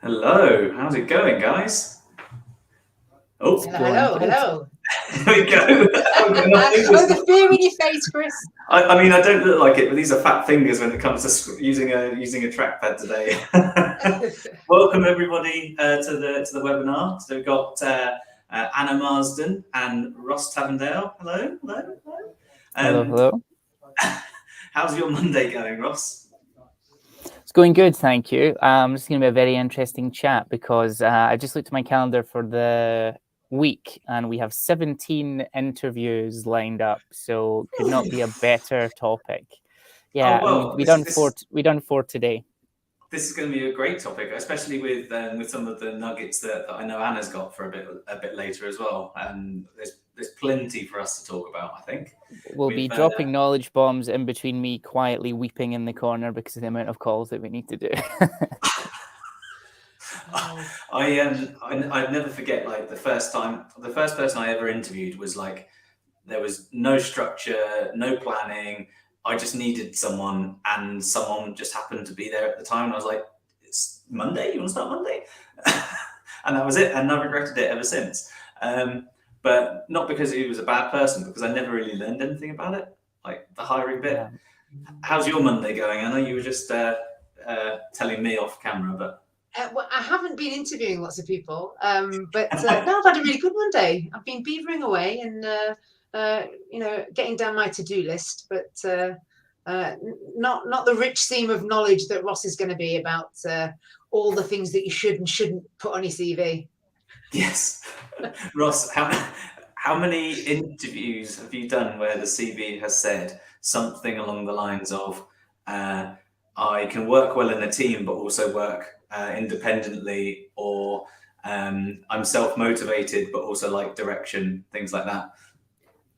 Hello, how's it going, guys? Oh, Hello, Going hello, good. hello. there we go. I'm getting my Oh, fingers. the fear in your face, Chris. I mean, I don't look like it, but these are fat fingers when it comes to using a trackpad today. Welcome everybody to the webinar. So we've got Anna Marsden and Ross Tavendale. Hello, hello, hello. Hello, hello. How's your Monday going, Ross? It's going good, thank you. This is going to be a very interesting chat because I just looked at my calendar for the week and we have 17 interviews lined up, so could not be a better topic. Yeah, Oh well, we done four today. This is going to be a great topic, especially with some of the nuggets that I know Anna's got for a bit later as well. There's plenty for us to talk about, I think. We'll be dropping knowledge bombs in between me quietly weeping in the corner because of the amount of calls that we need to do. I'd never forget, like, the first person I ever interviewed was like, there was no structure, no planning. I just needed someone, and someone just happened to be there at the time. And I was like, "It's Monday. You want to start Monday?" And that was it. And I've regretted it ever since. But not because he was a bad person, because I never really learned anything about it, like the hiring bit. Yeah. How's your Monday going, Anna? You were just telling me off camera, but. Well, I haven't been interviewing lots of people, but no, I've had a really good Monday. I've been beavering away and getting down my to-do list, but not the rich seam of knowledge that Ross is going to be about all the things that you should and shouldn't put on your CV. Yes, Ross, how many interviews have you done where the CV has said something along the lines of, I can work well in a team, but also work independently, or I'm self-motivated, but also like direction, things like that?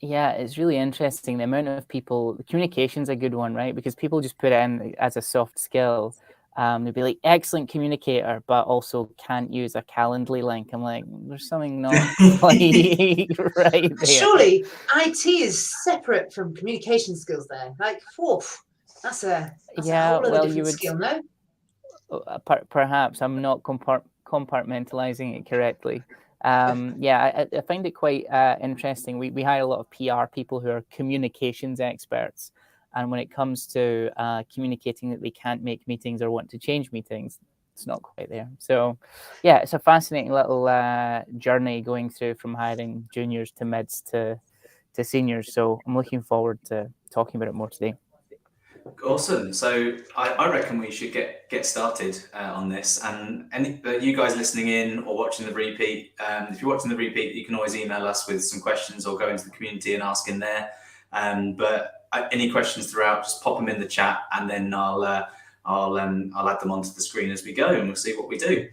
Yeah, it's really interesting. The amount of people, communication's a good one, right? Because people just put it in as a soft skill. They'd be like, excellent communicator, but also can't use a Calendly link. I'm like, there's something not quite right there. Surely IT is separate from communication skills there. Like, that's a whole other different skill, no? Perhaps I'm not compartmentalizing it correctly. I find it quite interesting. We hire a lot of PR people who are communications experts. And when it comes to communicating that they can't make meetings or want to change meetings, it's not quite there. So, yeah, it's a fascinating little journey going through from hiring juniors to mids to seniors. So I'm looking forward to talking about it more today. Awesome. So I reckon we should get started on this. And you guys listening in or watching the repeat, if you're watching the repeat, you can always email us with some questions or go into the community and ask in there. But any questions throughout, just pop them in the chat, and then I'll add them onto the screen as we go, and we'll see what we do.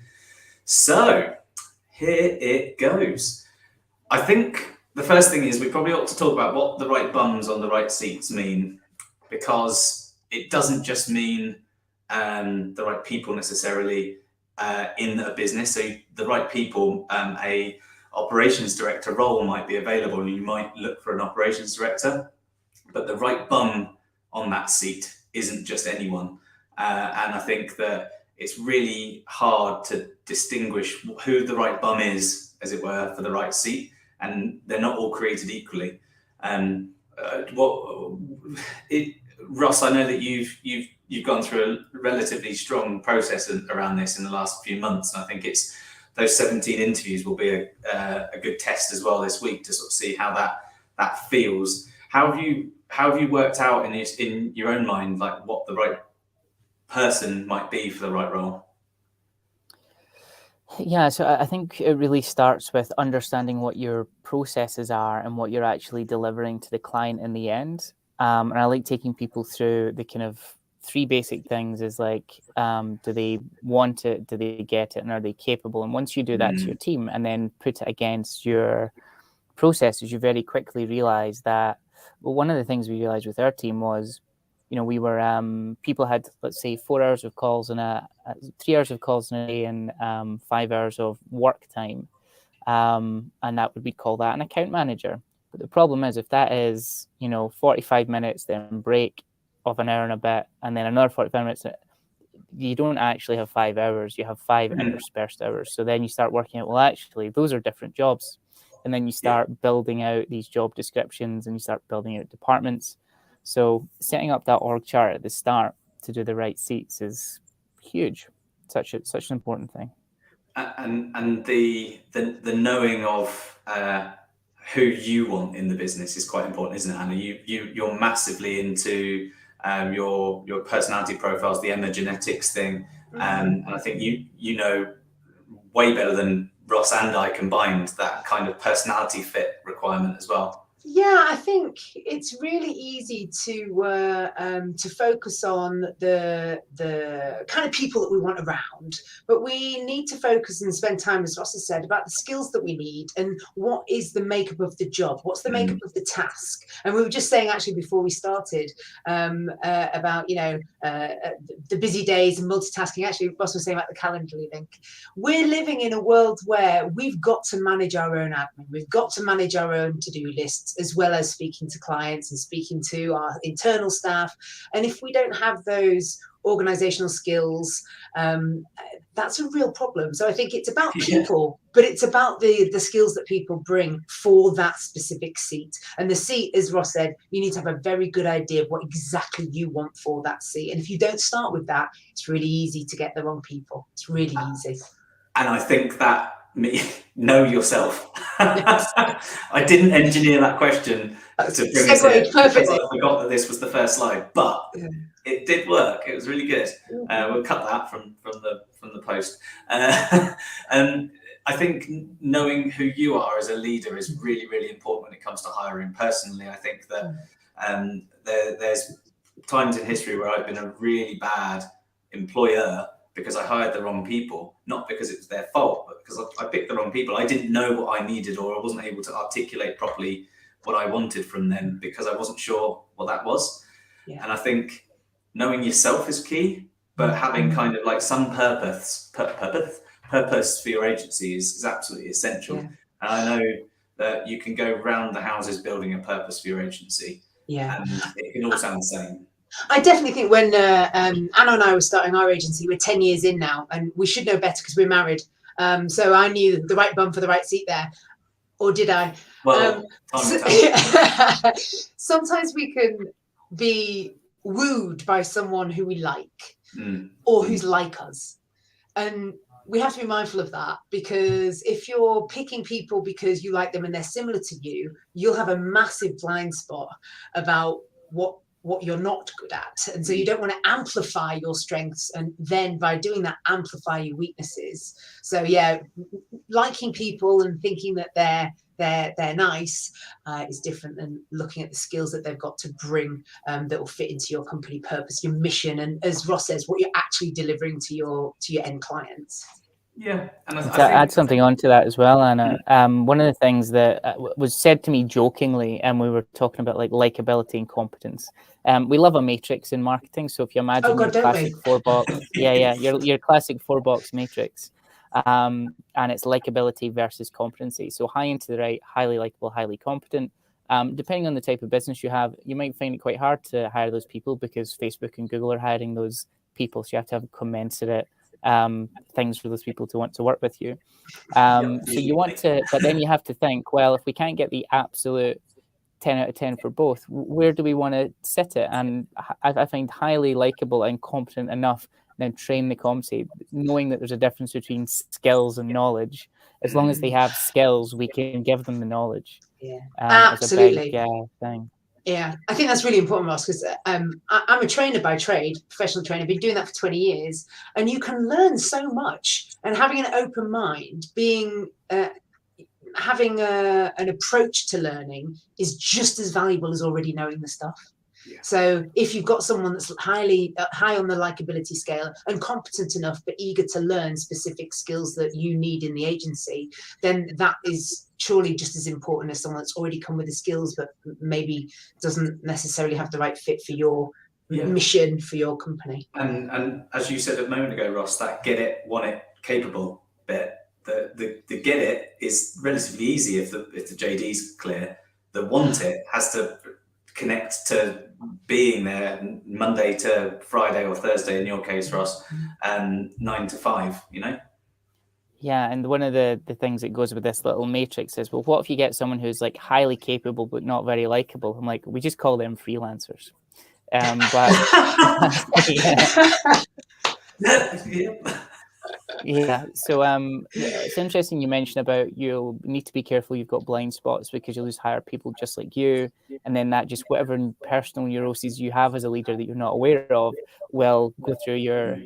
So here it goes. I think the first thing is we probably ought to talk about what the right bums on the right seats mean, because it doesn't just mean the right people necessarily in a business. So the right people, a operations director role might be available, and you might look for an operations director, but the right bum on that seat isn't just anyone. And I think that it's really hard to distinguish who the right bum is, as it were, for the right seat, and they're not all created equally. Ross, I know that you've gone through a relatively strong process around this in the last few months, and I think it's those 17 interviews will be a good test as well this week to sort of see how that feels. How have you worked out in your own mind, like, what the right person might be for the right role? Yeah, so I think it really starts with understanding what your processes are and what you're actually delivering to the client in the end. And I like taking people through the kind of three basic things is like, do they want it? Do they get it? And are they capable? And once you do that to your team and then put it against your processes, you very quickly realize that, well, one of the things we realized with our team was, we were, people had, let's say, 4 hours of calls and 3 hours of calls in a day and 5 hours of work time. And that we'd call that an account manager. But the problem is, if that is, 45 minutes, then break of an hour and a bit, and then another 45 minutes, you don't actually have 5 hours, you have 5 interspersed hours. So then you start working out, well, actually, those are different jobs. And then you start building out these job descriptions and you start building out departments. So setting up that org chart at the start to do the right seats is huge. Such an important thing. And the knowing of who you want in the business is quite important, isn't it, Anna? You're massively into your personality profiles, the epigenetics thing, and I think you know way better than Ross and I combined that kind of personality fit requirement as well. Yeah, I think it's really easy to focus on the kind of people that we want around, but we need to focus and spend time, as Ross has said, about the skills that we need and what is the makeup of the job, what's the makeup of the task. And we were just saying actually before we started about the busy days and multitasking. Actually, Ross was saying about the Calendly link. We're living in a world where we've got to manage our own admin, we've got to manage our own to-do lists, as well as speaking to clients and speaking to our internal staff. And if we don't have those organizational skills, that's a real problem. So I think it's about people, but it's about the skills that people bring for that specific seat. And the seat, as Ross said, you need to have a very good idea of what exactly you want for that seat. And if you don't start with that, it's really easy to get the wrong people. It's really easy. And I think that know yourself. I didn't engineer that question to bring us here because I forgot that this was the first slide, but it did work. It was really good. We'll cut that from the post. And I think knowing who you are as a leader is really, really important when it comes to hiring. Personally, I think that there's times in history where I've been a really bad employer because I hired the wrong people, not because it was their fault, but because I picked the wrong people. I didn't know what I needed, or I wasn't able to articulate properly what I wanted from them because I wasn't sure what that was. Yeah. And I think knowing yourself is key, but having kind of like some purpose for your agency is absolutely essential. Yeah. And I know that you can go round the houses building a purpose for your agency. Yeah. And it can all sound the same. I definitely think when Anna and I were starting our agency, we're 10 years in now, and we should know better because we're married. So I knew the right bum for the right seat there. Or did I? Well, sometimes we can be wooed by someone who we like or who's like us. And we have to be mindful of that, because if you're picking people because you like them and they're similar to you, you'll have a massive blind spot about what you're not good at. And so you don't want to amplify your strengths and then by doing that amplify your weaknesses. So yeah, liking people and thinking that they're nice is different than looking at the skills that they've got to bring that will fit into your company purpose, your mission, and as Ross says, what you're actually delivering to your end clients. Yeah, and to add something onto that as well, Anna. One of the things that was said to me jokingly, and we were talking about like likability and competence. We love a matrix in marketing. So if you imagine your classic 4-box, your classic 4-box matrix, and it's likability versus competency. So high and to the right, highly likable, highly competent. Depending on the type of business you have, you might find it quite hard to hire those people because Facebook and Google are hiring those people. So you have to have commensurate things for those people to want to work with you. So you want to, but then you have to think, well, if we can't get the absolute 10 out of 10 for both, where do we want to sit it? And I find highly likable and competent enough, then train the competency, knowing that there's a difference between skills and knowledge. As long as they have skills, we can give them the knowledge. Yeah, absolutely. It's a big thing. Yeah, I think that's really important, Ross, because I'm a trainer by trade, professional trainer, been doing that for 20 years, and you can learn so much. And having an open mind, having an approach to learning is just as valuable as already knowing the stuff. Yeah. So if you've got someone that's high on the likability scale and competent enough but eager to learn specific skills that you need in the agency, then that is surely just as important as someone that's already come with the skills but maybe doesn't necessarily have the right fit for your mission for your company. And as you said a moment ago, Ross, that get it, want it, capable bit, the get it is relatively easy if the JD's clear. The want it has to connect to being there Monday to Friday or Thursday in your case, Ross, 9 to 5, you know? Yeah, and one of the things that goes with this little matrix is, well, what if you get someone who's like highly capable but not very likable? I'm like, we just call them freelancers. But yeah. So it's interesting you mentioned about you'll need to be careful you've got blind spots because you'll just hire people just like you, and then that just whatever personal neuroses you have as a leader that you're not aware of will go through your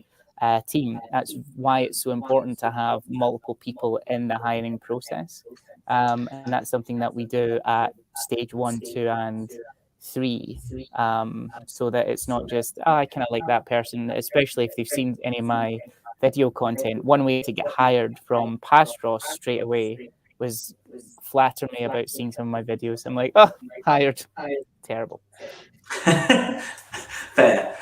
team. That's why it's so important to have multiple people in the hiring process, and that's something that we do at stage 1, 2, and 3, so that it's not just I kind of like that person, especially if they've seen any of my video content. One way to get hired from past Ross straight away was flatter me about seeing some of my videos. I'm like, oh, hired. Terrible. Fair.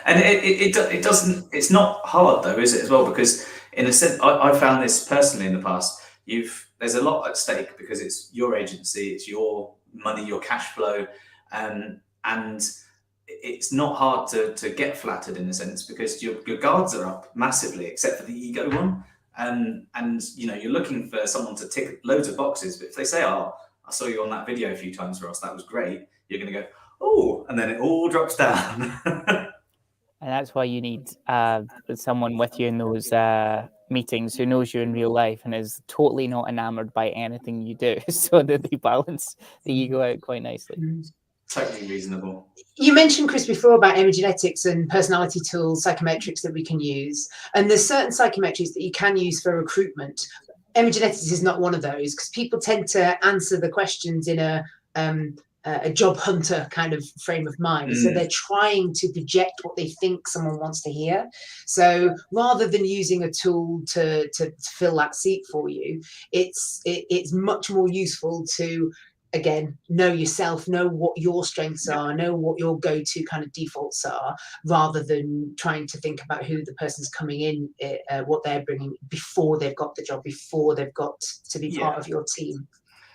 And it doesn't, it's not hard though, is it, as well? Because in a sense, I found this personally in the past, there's a lot at stake because it's your agency, it's your money, your cash flow, and it's not hard to get flattered in a sense because your guards are up massively, except for the ego one. And you know, you're looking for someone to tick loads of boxes, but if they say, oh, I saw you on that video a few times, Ross, that was great, you're going to go, oh, and then it all drops down. And that's why you need someone with you in those meetings who knows you in real life and is totally not enamored by anything you do, so that they balance the ego out quite nicely. Totally reasonable. You mentioned, Chris, before about epigenetics and personality tools, psychometrics that we can use. And there's certain psychometrics that you can use for recruitment. Epigenetics is not one of those because people tend to answer the questions in a job hunter kind of frame of mind. So they're trying to project what they think someone wants to hear. So rather than using a tool to fill that seat for you, it's much more useful to, again, know yourself, know what your strengths are, know what your go-to kind of defaults are, rather than trying to think about who the person's coming in, what they're bringing before they've got the job, before they've got to be part of your team.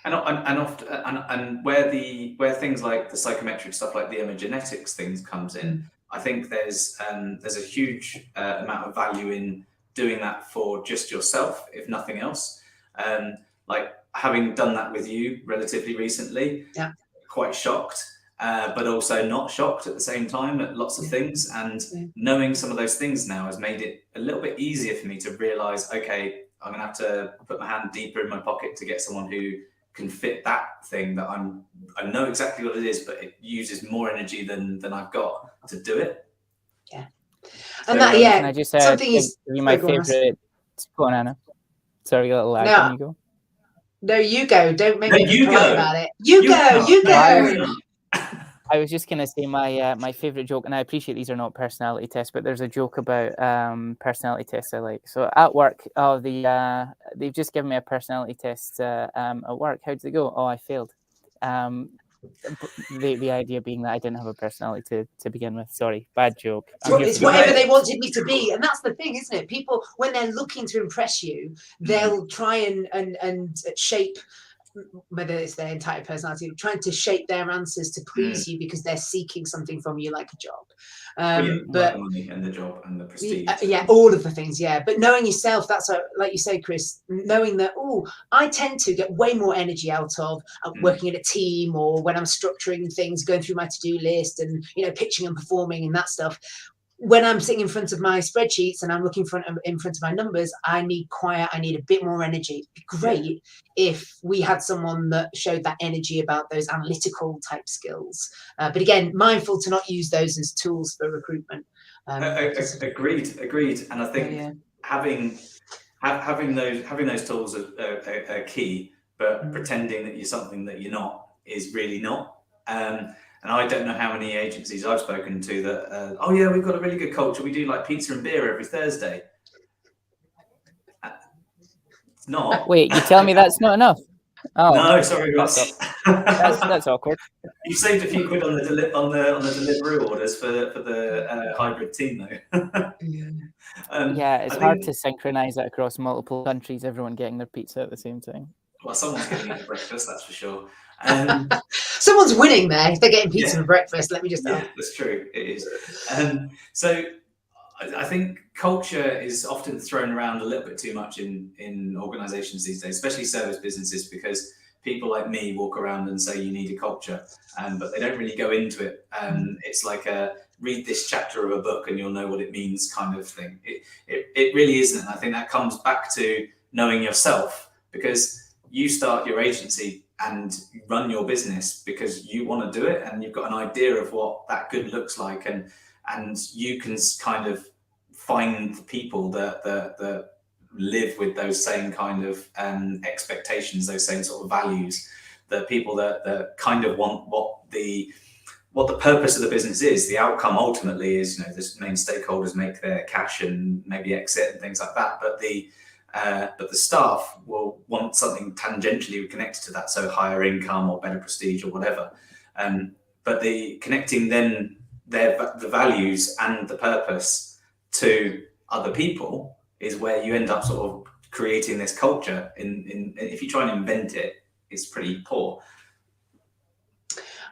And often, and where things like the psychometric stuff, like the epigenetics things, comes in, I think there's a huge amount of value in doing that for just yourself, if nothing else. Like having done that with you relatively recently, quite shocked, but also not shocked at the same time at lots of things. And knowing some of those things now has made it a little bit easier for me to realize, okay, I'm gonna have to put my hand deeper in my pocket to get someone who can fit that thing that I know exactly what it is, but it uses more energy than I've got to do it. Yeah. And that, can I just something give is you my favorite? Go on, Anna. Sorry, a little lag. No. Can you go? No, you go. Don't make me you polite go. about it. You go. I was just going to say my favorite joke, and I appreciate these are not personality tests, but there's a joke about personality tests I like. So at work, they've just given me a personality test at work. How did it go? Oh, I failed. The idea being that I didn't have a personality to begin with. Sorry, bad joke. It's whatever they wanted me to be, and that's the thing, isn't it? People, when they're looking to impress you, they'll try and shape, whether it's their entire personality, trying to shape their answers to please you because they're seeking something from you, like a job. But the money and the job and the prestige. All of the things. But knowing yourself, that's like you say, Chris, knowing that, I tend to get way more energy out of working in a team, or when I'm structuring things, going through my to-do list and, pitching and performing and that stuff. When I'm sitting in front of my spreadsheets and I'm looking in front of my numbers, I need quiet. I need a bit more energy. It'd be great if we had someone that showed that energy about those analytical type skills. But again, mindful to not use those as tools for recruitment. Agreed. And I think having those tools are key, but pretending that you're something that you're not is really not. And I don't know how many agencies I've spoken to that, we've got a really good culture. We do like pizza and beer every Thursday. It's not. Wait, you tell me that's not enough? Oh no, sorry, Ross. That's awkward. You saved a few quid on the delivery orders for the hybrid team though. It's hard to synchronize it across multiple countries. Everyone getting their pizza at the same time. Well, someone's getting their breakfast, that's for sure. Someone's winning there if they're getting pizza for breakfast. Let me just Yeah, that's true. It is. So I think culture is often thrown around a little bit too much in organizations these days, especially service businesses, because people like me walk around and say you need a culture, but they don't really go into it. It's like a read this chapter of a book and you'll know what it means kind of thing. It really isn't. And I think that comes back to knowing yourself, because you start your agency and run your business because you want to do it and you've got an idea of what that good looks like, and you can kind of find the people that live with those same kind of expectations, those same sort of values, the people that kind of want what the purpose of the business is. The outcome ultimately is, the main stakeholders make their cash and maybe exit and things like that, but the staff will want something tangentially connected to that, so higher income or better prestige or whatever. But the connecting then the values and the purpose to other people is where you end up sort of creating this culture. If you try and invent it, it's pretty poor.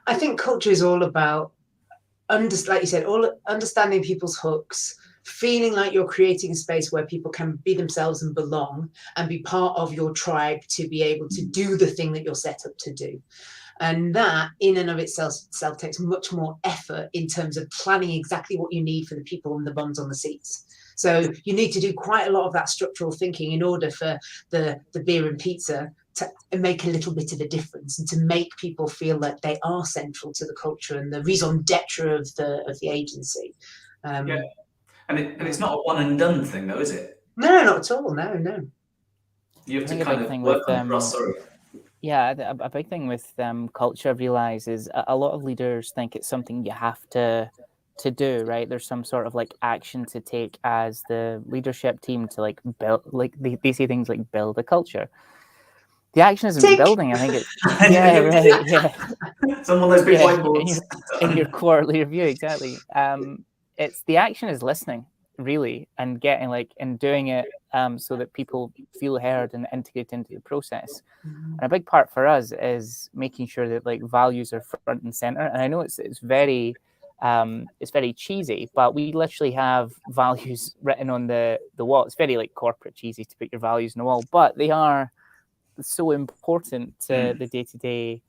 I think culture is all about, like you said, understanding people's hooks, feeling like you're creating a space where people can be themselves and belong and be part of your tribe to be able to do the thing that you're set up to do. And that in and of itself takes much more effort in terms of planning exactly what you need for the people and the bums on the seats. So you need to do quite a lot of that structural thinking in order for the beer and pizza to make a little bit of a difference and to make people feel that they are central to the culture and the raison d'etre of the agency. Yeah. And it's not a one and done thing though, is it? No, not at all. No. You have to kind of work on it. Sorry. Yeah, a big thing with culture, I've realized, is a lot of leaders think it's something you have to do, right? There's some sort of like action to take as the leadership team to like build, like they say things like build a culture. The action isn't building. I think it's Some of those big whiteboards in your quarterly review, exactly. It's the action is listening, really, and getting and doing it so that people feel heard and integrate into the process. And a big part for us is making sure that values are front and center. And I know it's very cheesy, but we literally have values written on the wall. It's very corporate cheesy to put your values on the wall, but they are so important to the day-to-day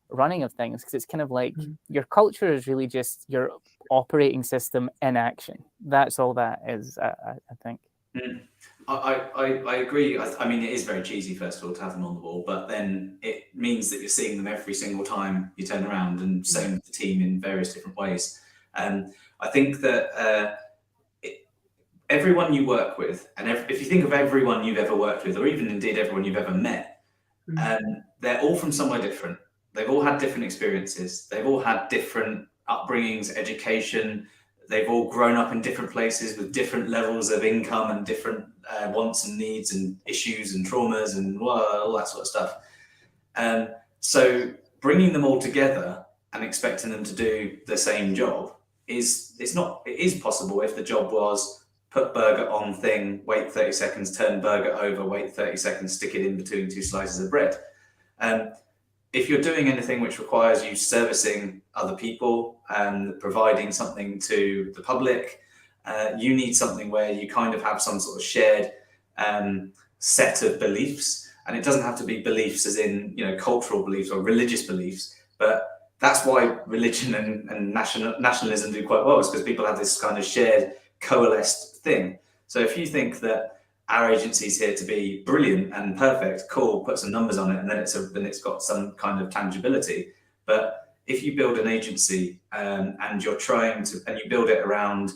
running of things, because it's kind of your culture is really just your operating system in action. That's all that is, I think. I agree. I mean, it is very cheesy, first of all, to have them on the wall, but then it means that you're seeing them every single time you turn around, and same with the team in various different ways. I think that everyone you work with, and if you think of everyone you've ever worked with, or even indeed everyone you've ever met, they're all from somewhere different. They've all had different experiences. They've all had different upbringings, education. They've all grown up in different places with different levels of income and different wants and needs and issues and traumas and all that sort of stuff. So bringing them all together and expecting them to do the same job it is possible if the job was put burger on thing, wait 30 seconds, turn burger over, wait 30 seconds, stick it in between two slices of bread. If you're doing anything which requires you servicing other people and providing something to the public, you need something where you kind of have some sort of shared set of beliefs. And it doesn't have to be beliefs as in, cultural beliefs or religious beliefs, but that's why religion and nationalism do quite well, is because people have this kind of shared, coalesced thing. So if you think that our agency's here to be brilliant and perfect, cool, put some numbers on it, and then it's got some kind of tangibility. But if you build an agency and you're and you build it around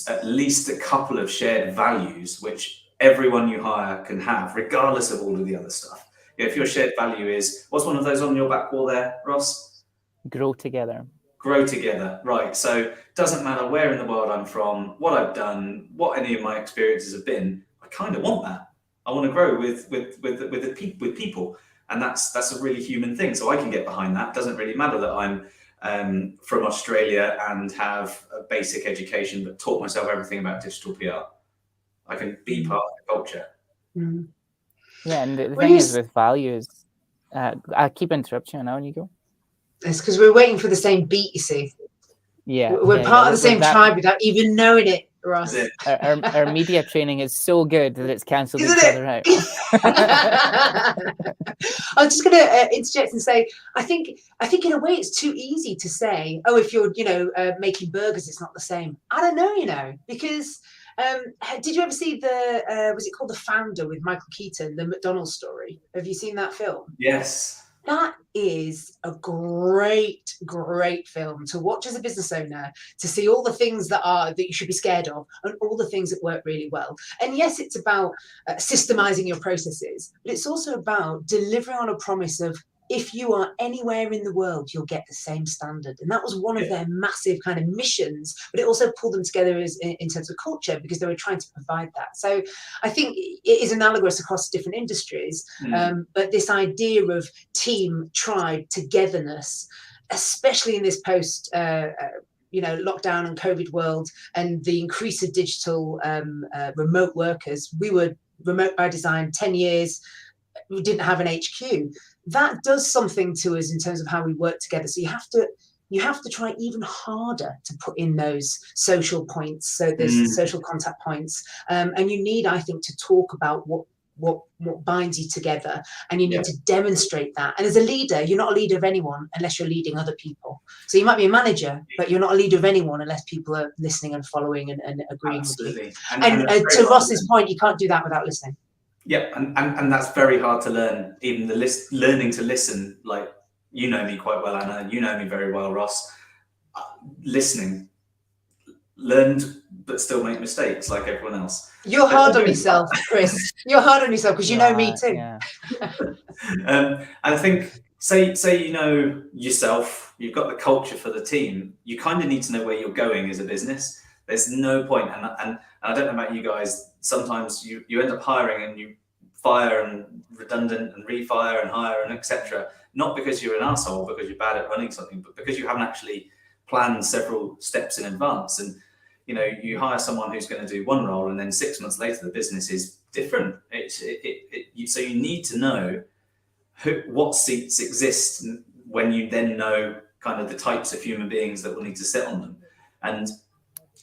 at least a couple of shared values, which everyone you hire can have, regardless of all of the other stuff. If your shared value is, what's one of those on your back wall there, Ross? Grow together. Grow together, right. So it doesn't matter where in the world I'm from, what I've done, what any of my experiences have been, I kind of want that. I want to grow with people. And that's a really human thing. So I can get behind that. It doesn't really matter that I'm from Australia and have a basic education, but taught myself everything about digital PR. I can be part of the culture. Yeah, and the thing is with values, I keep interrupting you now, and you go. It's because we're waiting for the same beat, you see. Yeah, We're part of the same that, tribe without even knowing it, Ross. our media training is so good that it's cancelled each other out. I was just going to interject and say, I think in a way it's too easy to say, oh, if you're making burgers, it's not the same. I don't know, because did you ever see the was it called The Founder with Michael Keaton, the McDonald's story? Have you seen that film? Yes. That is a great film to watch as a business owner, to see all the things that you should be scared of and all the things that work really well. And yes, it's about systemizing your processes, but it's also about delivering on a promise of, if you are anywhere in the world, you'll get the same standard. And that was one of their massive kind of missions, but it also pulled them together in terms of culture, because they were trying to provide that. So I think it is analogous across different industries, but this idea of team, tribe, togetherness, especially in this post lockdown and COVID world, and the increase of digital remote workers. We were remote by design 10 years. We didn't have an HQ. That does something to us in terms of how we work together. So you have to try even harder to put in those social points. So there's social contact points, and you need, I think, to talk about what binds you together, and you need to demonstrate that. And as a leader, you're not a leader of anyone unless you're leading other people. So you might be a manager, but you're not a leader of anyone unless people are listening and following and agreeing with you. And to Ross's point, you can't do that without listening. Yeah, and that's very hard to learn. Even learning to listen, like, you know me quite well, Anna. You know me very well, Ross. Listening, learned, but still make mistakes like everyone else. You're hard on yourself, Chris. You're hard on yourself because you know me too. Yeah. And I think, say you know yourself, you've got the culture for the team. You kind of need to know where you're going as a business. There's no point, and I don't know about you guys. Sometimes you end up hiring and you fire and redundant and refire and hire and etc. Not because you're an asshole, because you're bad at running something, but because you haven't actually planned several steps in advance. And you hire someone who's going to do one role, and then 6 months later the business is different. So you need to know what seats exist when you then know kind of the types of human beings that will need to sit on them. And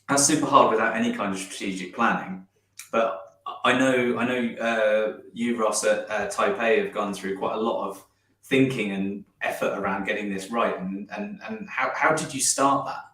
that's super hard without any kind of strategic planning. But I know you, Ross, at Taipei have gone through quite a lot of thinking and effort around getting this right. And how did you start that?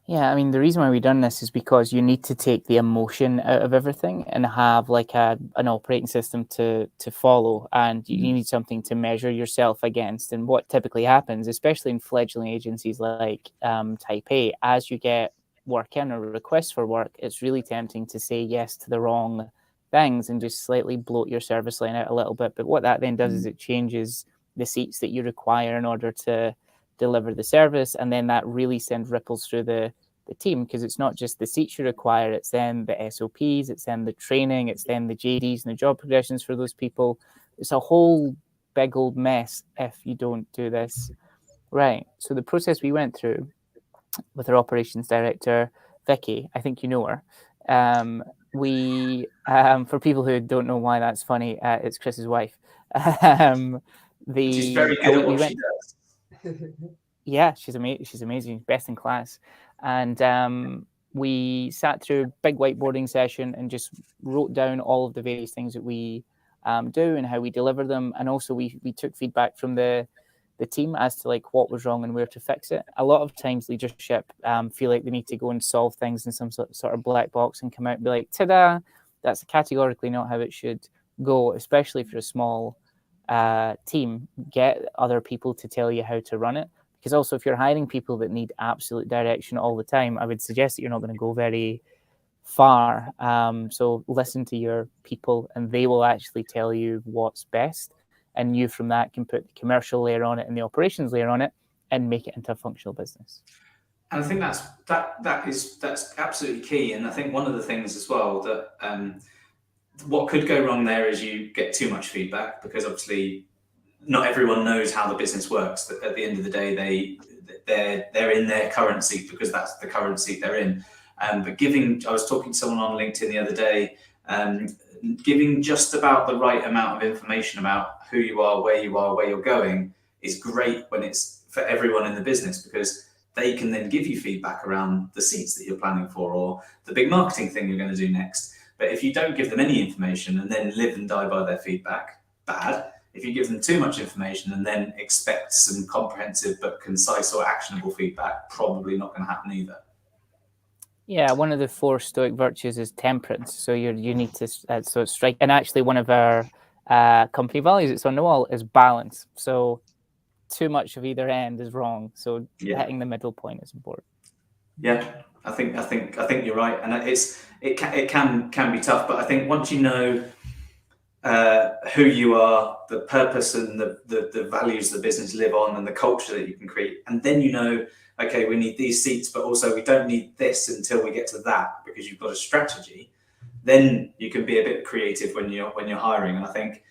Yeah, I mean, the reason why we've done this is because you need to take the emotion out of everything and have like an operating system to follow, and you need something to measure yourself against. And what typically happens, especially in fledgling agencies like Taipei, as you get work in or requests for work, it's really tempting to say yes to the wrong things and just slightly bloat your service line out a little bit. But what that then does is it changes the seats that you require in order to deliver the service, and then that really sends ripples through the team, because it's not just the seats you require, it's then the SOPs, it's then the training, it's then the JDs and the job progressions for those people. It's a whole big old mess if you don't do this right. So the process we went through with our operations director, Vicky, I think you know her. We for people who don't know why that's funny, it's Chris's wife. She's very good at what she does. Yeah, she's amazing, best in class. And we sat through a big whiteboarding session and just wrote down all of the various things that we do and how we deliver them. And also we took feedback from the team as to like what was wrong and where to fix it. A lot of times leadership feel like they need to go and solve things in some sort of black box and come out and be like, ta-da, that's categorically not how it should go, especially if you're a small team. Get other people to tell you how to run it. Because also, if you're hiring people that need absolute direction all the time, I would suggest that you're not going to go very far. So listen to your people, and they will actually tell you what's best. And you, from that, can put the commercial layer on it and the operations layer on it, and make it into a functional business. And I think that's absolutely key. And I think one of the things as well that what could go wrong there is you get too much feedback, because obviously not everyone knows how the business works. At the end of the day, they're in their current seat because that's the current seat they're in. But I was talking to someone on LinkedIn the other day Giving just about the right amount of information about who you are, where you're going is great when it's for everyone in the business, because they can then give you feedback around the seats that you're planning for or the big marketing thing you're going to do next. But if you don't give them any information and then live and die by their feedback, bad. If you give them too much information and then expect some comprehensive but concise or actionable feedback, probably not going to happen either. Yeah, one of the 4 Stoic virtues is temperance. So you need to so strike. And actually, one of our company values, it's on the wall, is balance. So too much of either end is wrong. So hitting the middle point is important. Yeah, I think you're right, and it can be tough. But I think once you know who you are, the purpose and the values the business live on, and the culture that you can create, and then you know, okay, we need these seats, but also we don't need this until we get to that, because you've got a strategy. Then you can be a bit creative when you're hiring. And I think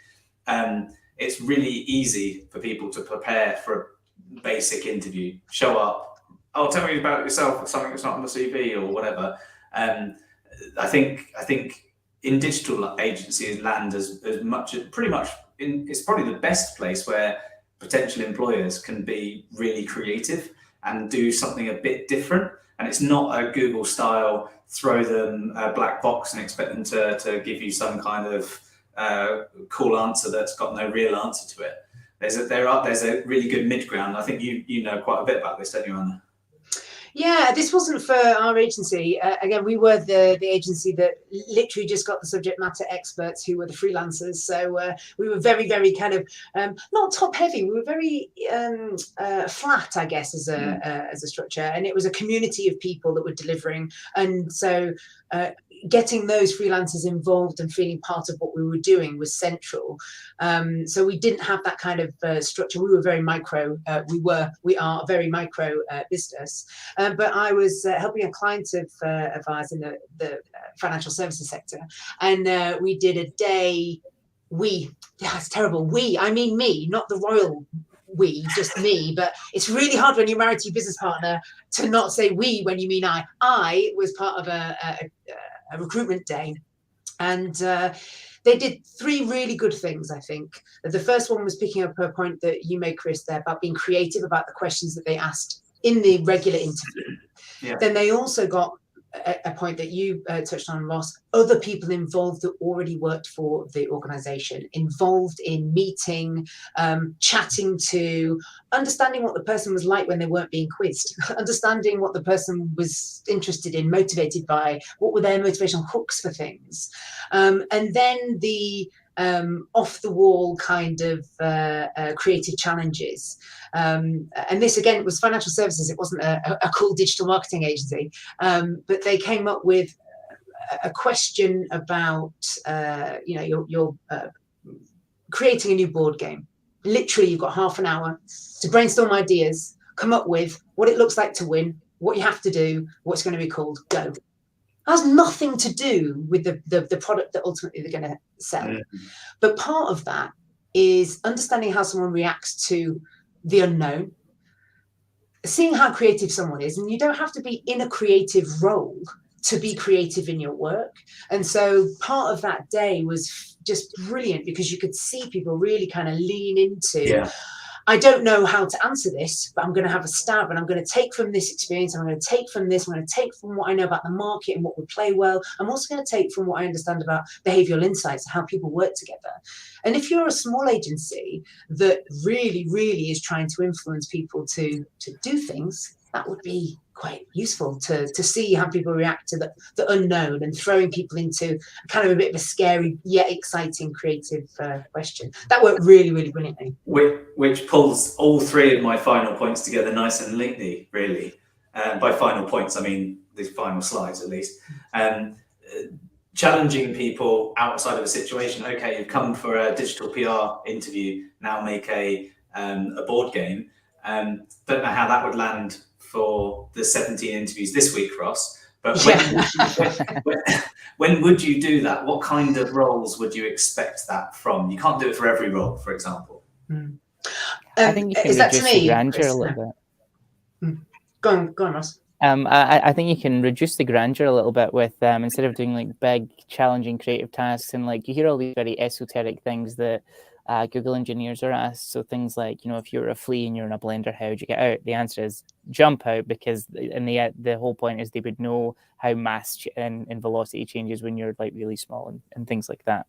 it's really easy for people to prepare for a basic interview. Show up. Oh, tell me about yourself, or something that's not on the CV or whatever. I think in digital agencies land as much, pretty much it's probably the best place where potential employers can be really creative and do something a bit different. And it's not a Google style, throw them a black box and expect them to give you some kind of cool answer that's got no real answer to it. There's a really good mid ground. I think you know quite a bit about this, don't you, Anna? Yeah, this wasn't for our agency. Again, we were the agency that literally just got the subject matter experts who were the freelancers. So we were very, very kind of not top heavy. We were very flat, I guess, as a structure. And it was a community of people that were delivering. And so getting those freelancers involved and feeling part of what we were doing was central. So we didn't have that kind of structure. We were very micro. We are a very micro business. But I was helping a client of ours in the financial services sector, and we did a day. It's terrible. I mean me, not the royal we, just me. But it's really hard when you're married to your business partner to not say we when you mean I. I was part of a recruitment day, and they did 3 really good things, I think. The first one was picking up a point that you made, Chris, there about being creative about the questions that they asked in the regular interview. Yeah. Then they also got a point that you touched on, Ross, other people involved that already worked for the organisation, involved in meeting, chatting to, understanding what the person was like when they weren't being quizzed, understanding what the person was interested in, motivated by, what were their motivational hooks for things. And then the off the wall kind of creative challenges. And this again was financial services. It wasn't a cool digital marketing agency, but they came up with a question about you're creating a new board game. Literally, you've got half an hour to brainstorm ideas, come up with what it looks like to win, what you have to do, what's going to be called. Go. Has nothing to do with the product that ultimately they're going to sell. Mm-hmm. But part of that is understanding how someone reacts to the unknown, seeing how creative someone is. And you don't have to be in a creative role to be creative in your work. And so part of that day was just brilliant, because you could see people really kind of lean into, I don't know how to answer this, but I'm going to have a stab, and I'm going to take from this experience, I'm going to take from this, I'm going to take from what I know about the market and what would play well. I'm also going to take from what I understand about behavioral insights and how people work together. And if you're a small agency that really, really is trying to influence people to do things, that would be quite useful to see how people react to the unknown, and throwing people into kind of a bit of a scary yet exciting creative question. That worked really, really brilliantly. Which pulls all 3 of my final points together nice and neatly, really. By final points, I mean these final slides at least. Challenging people outside of a situation. Okay, you've come for a digital PR interview, now make a board game. Don't know how that would land for the 17 interviews this week, Ross, but when would you do that? What kind of roles would you expect that from? You can't do it for every role, for example. I think you can reduce the grandeur a little bit. Go on, Ross. I think you can reduce the grandeur a little bit with instead of doing like big, challenging creative tasks, and like you hear all these very esoteric things that Google engineers are asked. So things like, if you're a flea and you're in a blender, how would you get out? The answer is jump out, because in the whole point is they would know how mass and velocity changes when you're like really small and things like that.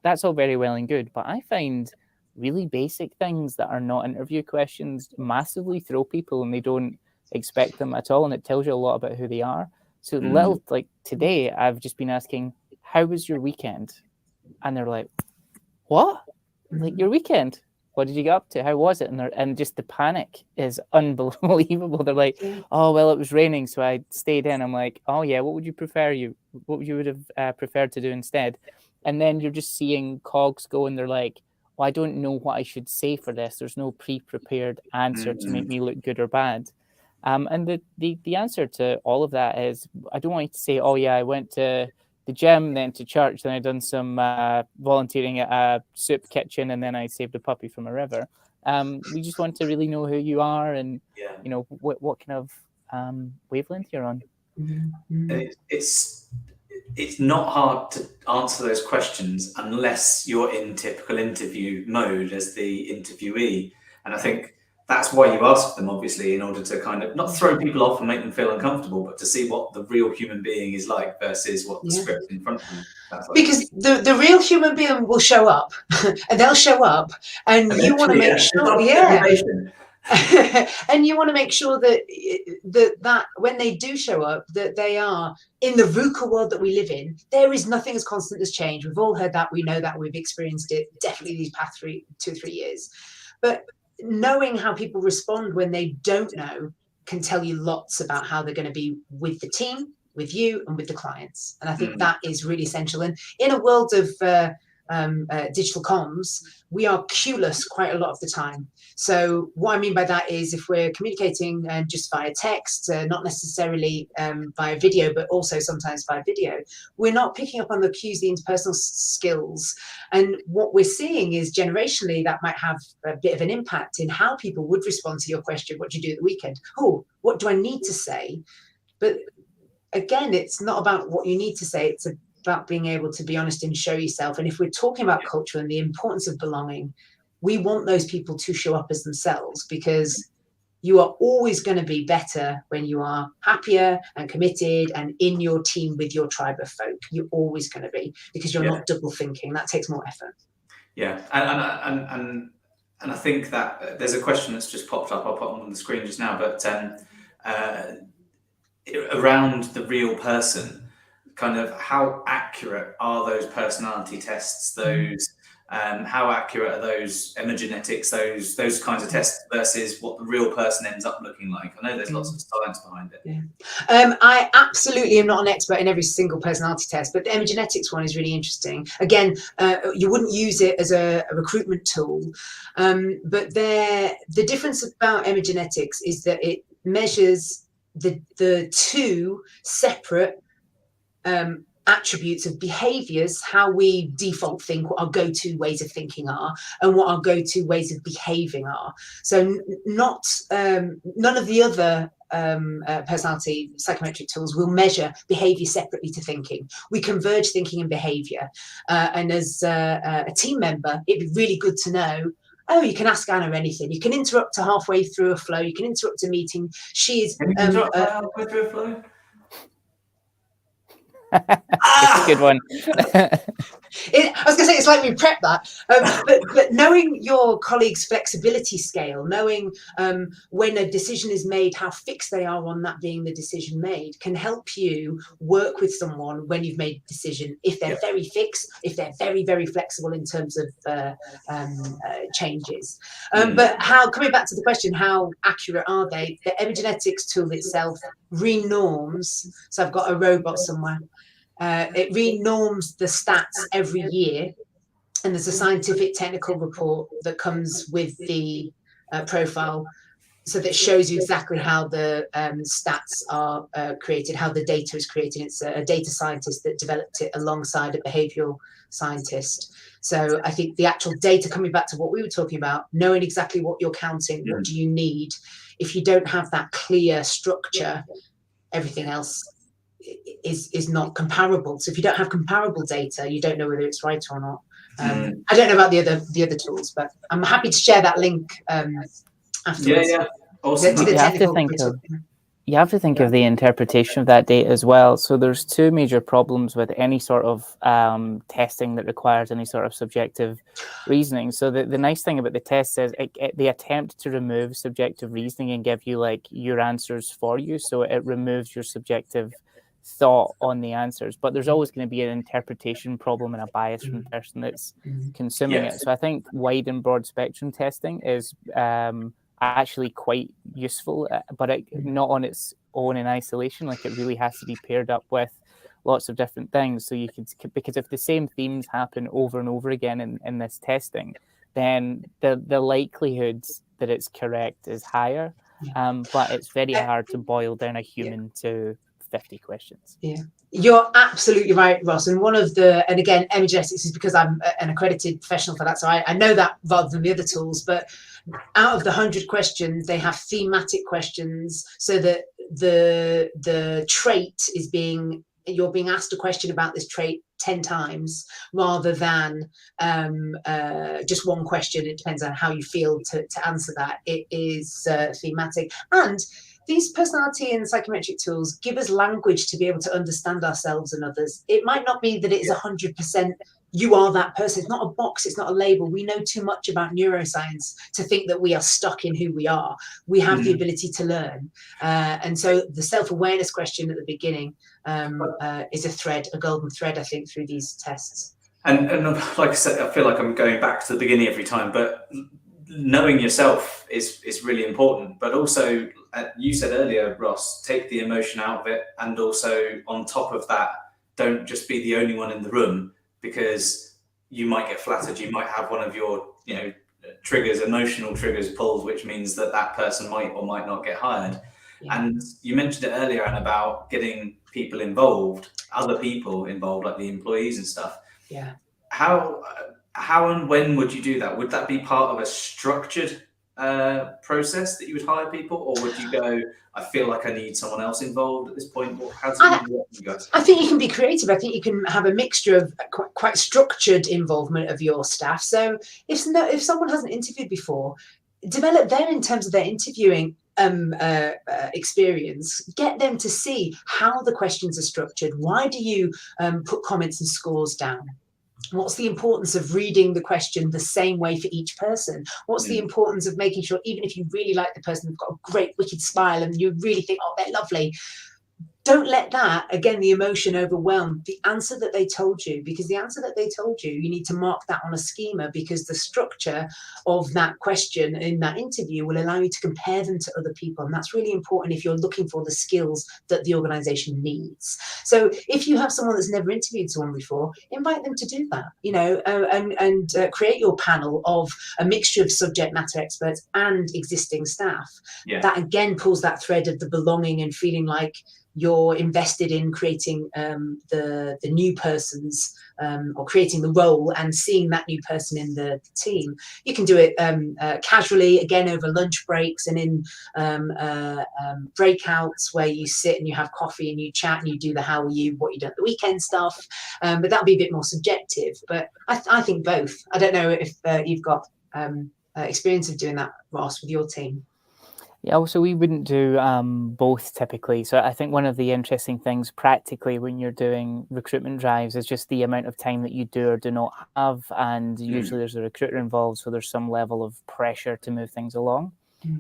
That's all very well and good, but I find really basic things that are not interview questions massively throw people, and they don't expect them at all, and it tells you a lot about who they are. So little, like today I've just been asking, how was your weekend? And they're like, what? Like, your weekend? What did you get up to? How was it? And just the panic is unbelievable. They're like, oh, well, it was raining, so I stayed in. I'm like, oh yeah, what would you would have preferred to do instead? And then you're just seeing cogs go, and they're like, well, I don't know what I should say for this. There's no pre-prepared answer to make me look good or bad. And the answer to all of that is, I don't want you to say, oh yeah, I went to the gym, then to church, then I done some volunteering at a soup kitchen, and then I saved a puppy from a river. We just want to really know who you are, and what kind of wavelength you're on. It's not hard to answer those questions unless you're in typical interview mode as the interviewee, and I think that's why you ask them, obviously, in order to kind of not throw people off and make them feel uncomfortable, but to see what the real human being is like versus what the script in front of them. Because the real human being will show up, and they'll show up, and you want to make sure, and you want to make sure that when they do show up, that they are in the VUCA world that we live in. There is nothing as constant as change. We've all heard that. We know that. We've experienced it definitely these past 2 or 3 years. But knowing how people respond when they don't know can tell you lots about how they're going to be with the team, with you, and with the clients. And I think that is really essential. And in a world of digital comms, we are cueless quite a lot of the time. So what I mean by that is, if we're communicating just via text, not necessarily via video, but also sometimes via video, we're not picking up on the cues, the interpersonal skills. And what we're seeing is, generationally, that might have a bit of an impact in how people would respond to your question, what do you do at the weekend? Oh, what do I need to say? But again, it's not about what you need to say. It's about being able to be honest and show yourself. And if we're talking about culture and the importance of belonging, we want those people to show up as themselves, because you are always going to be better when you are happier and committed and in your team with your tribe of folk. You're always going to be, because you're not double thinking. That takes more effort. Yeah, and I think that there's a question that's just popped up. I'll put on the screen just now, but around the real person, kind of how accurate are those personality tests, those how accurate are those epigenetics, those kinds of tests versus what the real person ends up looking like? I know there's lots of science behind it. I absolutely am not an expert in every single personality test, but the epigenetics one is really interesting. Again, you wouldn't use it as a recruitment tool, but the difference about epigenetics is that it measures the two separate attributes of behaviors, how we default think, what our go-to ways of thinking are, and what our go-to ways of behaving are. So not none of the other personality psychometric tools will measure behavior separately to thinking. We converge thinking and behavior, and as a team member, it'd be really good to know, oh, you can ask Anna anything. You can interrupt her halfway through a flow. You can interrupt a meeting. She is halfway through a flow. It's a good one. I was going to say, it's like we prep that, but knowing your colleague's flexibility scale, knowing when a decision is made, how fixed they are on that being the decision made, can help you work with someone when you've made a decision. If they're very fixed, if they're very, very flexible in terms of changes. But coming back to the question, how accurate are they? The epigenetics tool itself renorms. So I've got a robot somewhere. It renorms the stats every year, and there's a scientific technical report that comes with the profile, so that shows you exactly how the stats are created, how the data is created. It's a data scientist that developed it alongside a behavioral scientist. So I think the actual data, coming back to what we were talking about, knowing exactly what you're counting, what do you need, if you don't have that clear structure, everything else is not comparable. So if you don't have comparable data, you don't know whether it's right or not. I don't know about the other tools, but I'm happy to share that link afterwards. Yeah. Awesome. To the technical You have to think of the interpretation of that data as well. So there's two major problems with any sort of testing that requires any sort of subjective reasoning. So the nice thing about the test is they attempt to remove subjective reasoning and give you like your answers for you. So it removes your subjective thought on the answers. But there's always going to be an interpretation problem and a bias from the person that's consuming it. So I think wide and broad spectrum testing is actually quite useful, but not on its own in isolation. Like it really has to be paired up with lots of different things. So you can, because if the same themes happen over and over again in this testing, then the likelihood that it's correct is higher. But it's very hard to boil down a human to 50 questions. Yeah. You're absolutely right, Ross. And one of the, and again, Emigenetics is because I'm an accredited professional for that. So I know that rather than the other tools, but out of the 100 questions, they have thematic questions so that the trait is you're being asked a question about this trait 10 times rather than just one question. It depends on how you feel to answer that. It is thematic. And these personality and psychometric tools give us language to be able to understand ourselves and others. It might not be that it is 100% you are that person. It's not a box. It's not a label. We know too much about neuroscience to think that we are stuck in who we are. We have the ability to learn. And so the self-awareness question at the beginning is a golden thread, I think, through these tests. And like I said, I feel like I'm going back to the beginning every time, but knowing yourself is really important. But also, you said earlier, Ross, take the emotion out of it. And also on top of that, don't just be the only one in the room, because you might get flattered. You might have one of your, triggers, emotional triggers pulled, which means that person might or might not get hired. Yeah. And you mentioned it earlier, Anne, about getting people involved, other people involved, like the employees and stuff. Yeah. How and when would you do that? Would that be part of a structured process that you would hire people, or would you go, I feel like I need someone else involved at this point? How does it work, you guys? I think you can be creative. I think you can have a mixture of quite structured involvement of your staff. So if someone hasn't interviewed before, develop them in terms of their interviewing experience. Get them to see how the questions are structured. Why do you put comments and scores down? What's the importance of reading the question the same way for each person? What's the importance of making sure, even if you really like the person, they've got a great wicked smile and you really think, oh, they're lovely, don't let that, again, the emotion overwhelm the answer that they told you, because the answer that they told you, you need to mark that on a schema, because the structure of that question in that interview will allow you to compare them to other people. And that's really important if you're looking for the skills that the organization needs. So if you have someone that's never interviewed someone before, invite them to do that, and create your panel of a mixture of subject matter experts and existing staff. Yeah. That again pulls that thread of the belonging and feeling like you're invested in creating the new person's or creating the role and seeing that new person in the team. You can do it casually, again, over lunch breaks and in breakouts where you sit and you have coffee and you chat and you do the how are you, what you done at the weekend stuff. But that'll be a bit more subjective. But I think both. I don't know if you've got experience of doing that, Ross, with your team. Yeah, so we wouldn't do both typically. So I think one of the interesting things practically when you're doing recruitment drives is just the amount of time that you do or do not have. And usually there's a recruiter involved, so there's some level of pressure to move things along.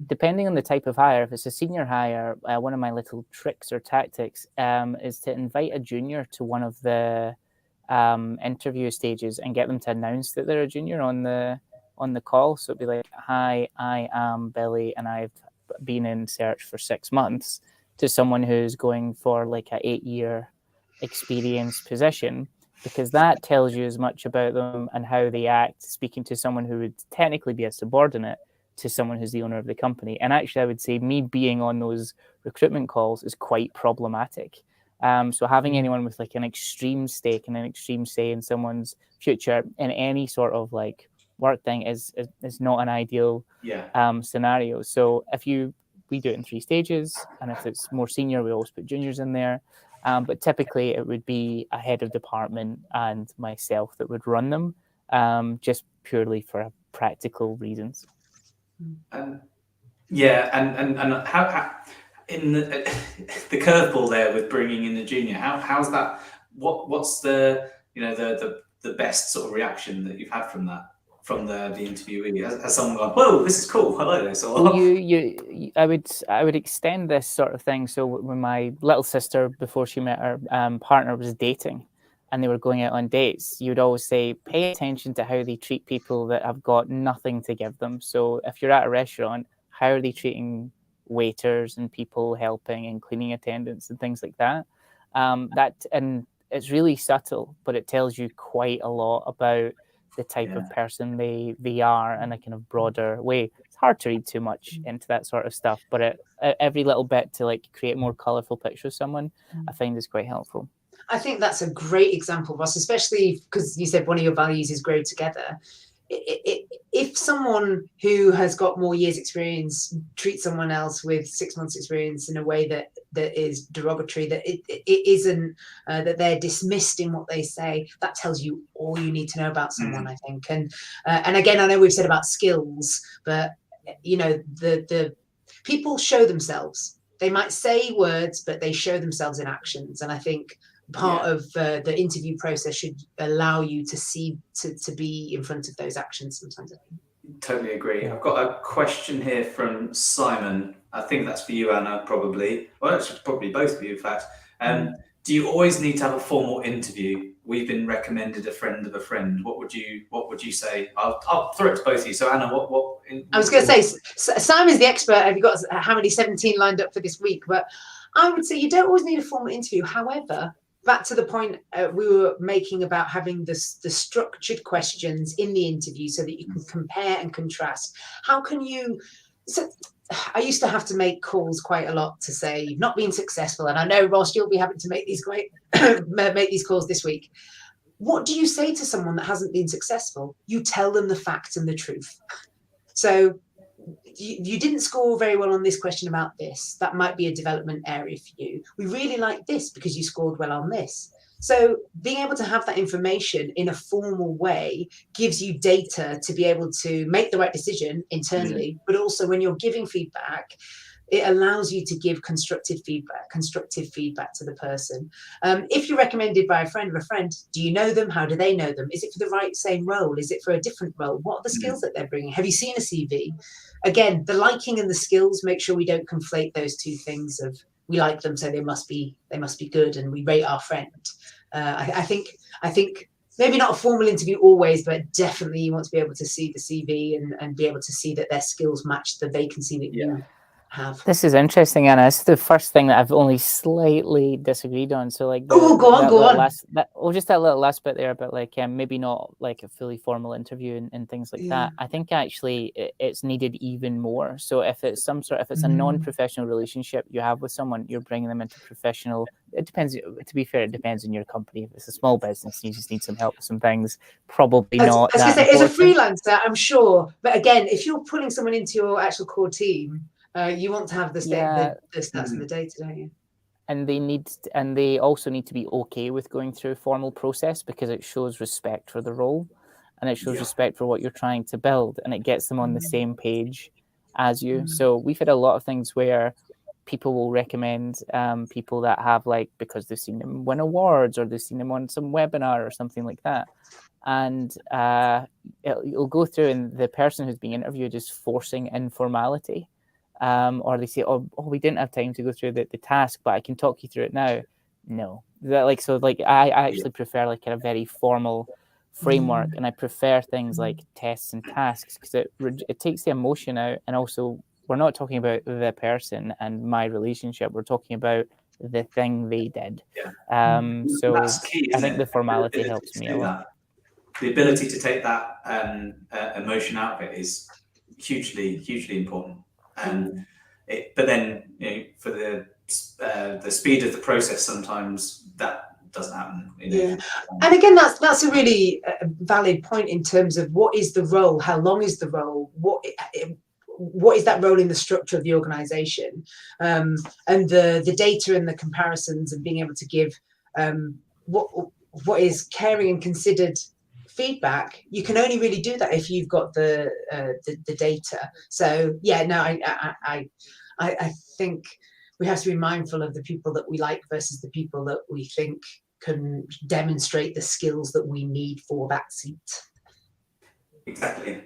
Depending on the type of hire, if it's a senior hire, one of my little tricks or tactics is to invite a junior to one of the interview stages and get them to announce that they're a junior on the call. So it'd be like, hi, I am Billy and I've been in search for 6 months, to someone who's going for like a 8-year experience position, because that tells you as much about them and how they act speaking to someone who would technically be a subordinate to someone who's the owner of the company. And actually I would say me being on those recruitment calls is quite problematic. So having anyone with like an extreme stake and an extreme say in someone's future in any sort of like work thing is not an ideal scenario. So if you we do it in 3 stages, and if it's more senior, we always put juniors in there. But typically it would be a head of department and myself that would run them, just purely for practical reasons. Yeah, and how in the curveball there with bringing in the junior, how's that? What's the the best sort of reaction that you've had from that, from the interviewee? Has someone gone, "Whoa, this is cool, I like this"? Or... I would extend this sort of thing. So when my little sister, before she met her partner, was dating, and they were going out on dates, you'd always say, pay attention to how they treat people that have got nothing to give them. So if you're at a restaurant, how are they treating waiters and people helping and cleaning attendants and things like that? And it's really subtle, but it tells you quite a lot about the type of person they are in a kind of broader way. It's hard to read too much into that sort of stuff, but every little bit to like create a more colourful picture of someone, I find is quite helpful. I think that's a great example, Ross, especially because you said one of your values is grow together. If someone who has got more years experience treats someone else with 6 months experience in a way that is derogatory, that it isn't, that they're dismissed in what they say, that tells you all you need to know about someone, I think. And again, I know we've said about skills, but the people show themselves. They might say words, but they show themselves in actions. And I think part of the interview process should allow you to see to be in front of those actions sometimes. Totally agree. I've got a question here from Simon. I think that's for you, Anna, probably. Well, it's probably both of you, in fact. Do you always need to have a formal interview? We've been recommended a friend of a friend. What would you say? I'll throw it to both of you. So Anna, what I was going to say, Simon's the expert. Have you got how many 17 lined up for this week? But I would say you don't always need a formal interview. However, back to the point we were making about having the structured questions in the interview so that you can compare and contrast. How can you... So I used to have to make calls quite a lot to say you've not been successful. And I know, Ross, you'll be having to make these make these calls this week. What do you say to someone that hasn't been successful? You tell them the facts and the truth. So you didn't score very well on this question about this. That might be a development area for you. We really like this because you scored well on this. So being able to have that information in a formal way gives you data to be able to make the right decision internally, but also when you're giving feedback, it allows you to give constructive feedback to the person. If you're recommended by a friend of a friend, do you know them? How do they know them? Is it for the same role? Is it for a different role? What are the skills that they're bringing? Have you seen a CV? Again, the liking and the skills, make sure we don't conflate those two things of we like them, so they must be good, and we rate our friend. I think maybe not a formal interview always, but definitely you want to be able to see the CV and be able to see that their skills match the vacancy that you have. This is interesting, Anna. It's the first thing that I've only slightly disagreed on. So like, go on. Just that little last bit there about like maybe not like a fully formal interview and things like that. I think actually it's needed even more. So if it's a non-professional relationship you have with someone, you're bringing them into professional. It depends. To be fair, it depends on your company. If it's a small business, you just need some help with some things. Probably not. I was going to say, as a freelancer, I'm sure. But again, if you're pulling someone into your actual core team, you want to have the stats and the data, don't you? And they also need to be okay with going through a formal process because it shows respect for the role, and it shows respect for what you're trying to build, and it gets them on the same page as you. So we've had a lot of things where people will recommend people that have because they've seen them win awards or they've seen them on some webinar or something like that. And it'll go through, and the person who's being interviewed is forcing informality. Or they say, oh, we didn't have time to go through the task, but I can talk you through it now. No, I actually prefer a very formal framework, and I prefer things like tests and tasks because it takes the emotion out, and also we're not talking about the person and my relationship. We're talking about the thing they did. So that's key, I think the formality helps me a lot. The ability to take that emotion out of it is hugely, hugely important. But then, for the speed of the process, sometimes that doesn't happen. And again, that's a really valid point in terms of what is the role, how long is the role, what is that role in the structure of the organization, and the data and the comparisons and being able to give what is caring and considered feedback. You can only really do that if you've got the data. So yeah, no, I think we have to be mindful of the people that we like versus the people that we think can demonstrate the skills that we need for that seat. Exactly.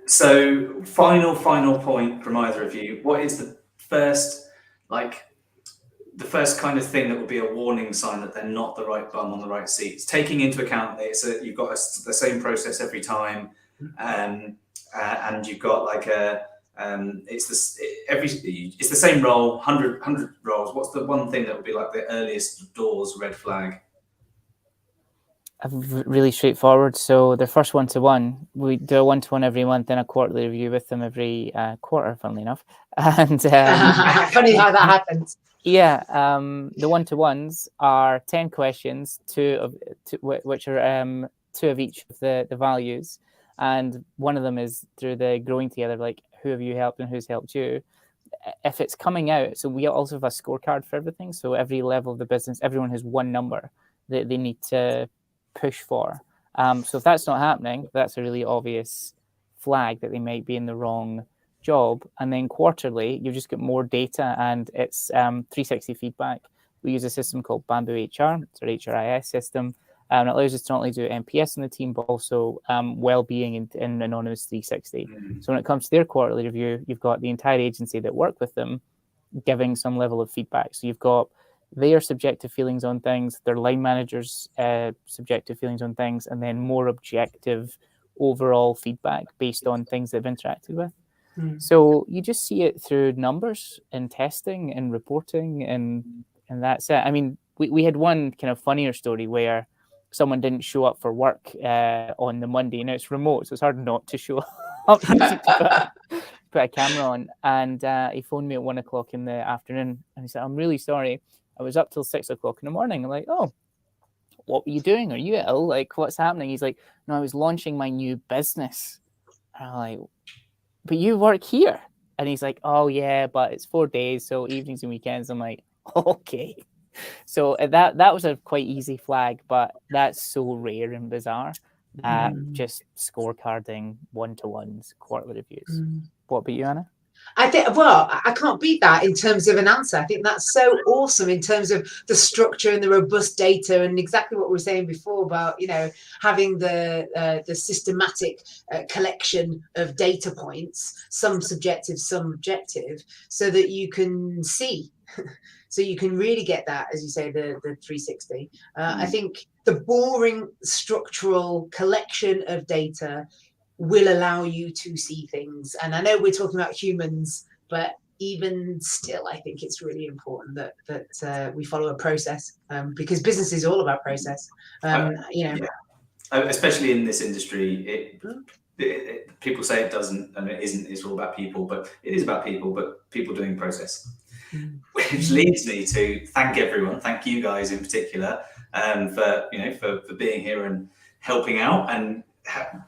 So final point from either of you. What is the first kind of thing that would be a warning sign that they're not the right bum on the right seats, taking into account that you've got the same process every time, and you've got like it's the same role, 100 roles. What's the one thing that would be like the earliest doors red flag? Really straightforward. So the first one-to-one, we do a one-to-one every month and a quarterly review with them every quarter, funnily enough. And funny how that happens. Yeah, the one-to-ones are 10 questions, which are two of each of the values, and one of them is through the growing together, like who have you helped and who's helped you. If it's coming out, so we also have a scorecard for everything. So every level of the business, everyone has one number that they need to push for. So if that's not happening, that's a really obvious flag that they might be in the wrong job. And then quarterly, you just get more data, and it's 360 feedback. We use a system called Bamboo HR. It's our HRIS system. It allows us to not only do NPS in the team, but also well-being in Anonymous 360. So when it comes to their quarterly review, you've got the entire agency that work with them giving some level of feedback. So you've got their subjective feelings on things, their line managers' subjective feelings on things, and then more objective overall feedback based on things they've interacted with. So you just see it through numbers and testing and reporting, and that's it. I mean, we had one kind of funnier story where someone didn't show up for work on the Monday. Now it's remote, so it's hard not to show up to put a camera on. And he phoned me at 1 o'clock in the afternoon, and he said, "I'm really sorry. I was up till 6 o'clock in the morning." I'm like, "Oh, what were you doing? Are you ill? Like, what's happening?" He's like, "No, I was launching my new business." And I'm like, "But you work here?" And he's like, "Oh yeah, but it's 4 days, so evenings and weekends." I'm like, "Okay." So that was a quite easy flag, but that's so rare and bizarre. Just scorecarding, one-to-ones, quarterly reviews. What about you, Anna? I think, well, I can't beat that in terms of an answer. I think that's so awesome in terms of the structure and the robust data, and exactly what we were saying before about, having the systematic collection of data points, some subjective, some objective, so that you can see. So you can really get that, as you say, the 360. I think the boring structural collection of data will allow you to see things. And I know we're talking about humans, but even still, I think it's really important that we follow a process, because business is all about process. Especially in this industry, people say it doesn't, and it isn't. It's all about people, but it is about people, but people doing process. Which leads me to thank everyone, thank you guys in particular, for being here and helping out and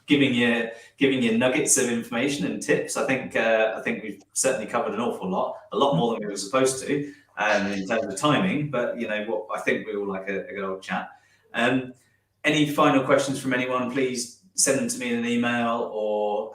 giving you nuggets of information and tips. I think we've certainly covered an awful lot, a lot more than we were supposed to, in terms of timing. But I think we all like a good old chat. Any final questions from anyone? Please send them to me in an email, or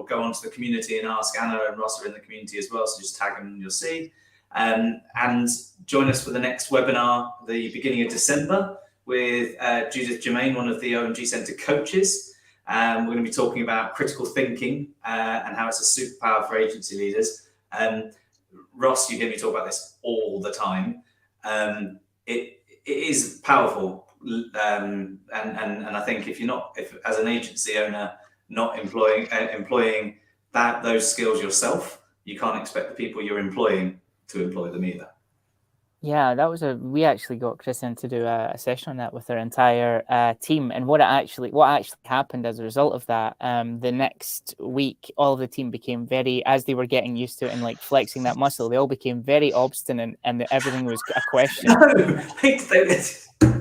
go onto the community and ask. Anna and Ross are in the community as well, so just tag them and you'll see. And join us for the next webinar, the beginning of December, with Judith Germain, one of the OMG Centre coaches. We're going to be talking about critical thinking and how it's a superpower for agency leaders. Ross, you hear me talk about this all the time. It is powerful, and I think if as an agency owner not employing those skills yourself, you can't expect the people you're employing to employ them either. Yeah, we actually got Chris in to do a session on that with our entire team. And what actually happened as a result of that, the next week, all of the team became as they were getting used to it and like flexing that muscle, they all became very obstinate, and everything was a question.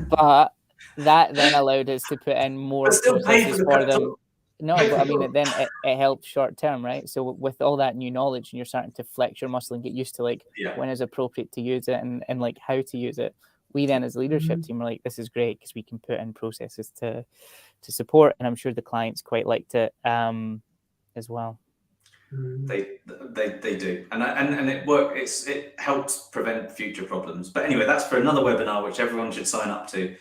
But that then allowed us to put in more processes for them. No, but I mean, then it helps short term, right? So with all that new knowledge, and you're starting to flex your muscle and get used to like Yeah. when is appropriate to use it and like how to use it. We then as a leadership team are like, this is great because we can put in processes to support, and I'm sure the clients quite liked it as well. They do, and it helps prevent future problems. But anyway, that's for another webinar, which everyone should sign up to.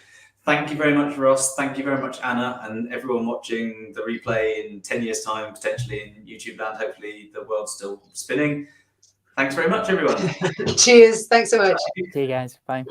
Thank you very much, Ross. Thank you very much, Anna, and everyone watching the replay in 10 years' time, potentially in YouTube land. Hopefully, the world's still spinning. Thanks very much, everyone. Cheers. Thanks so much. See you guys. Bye.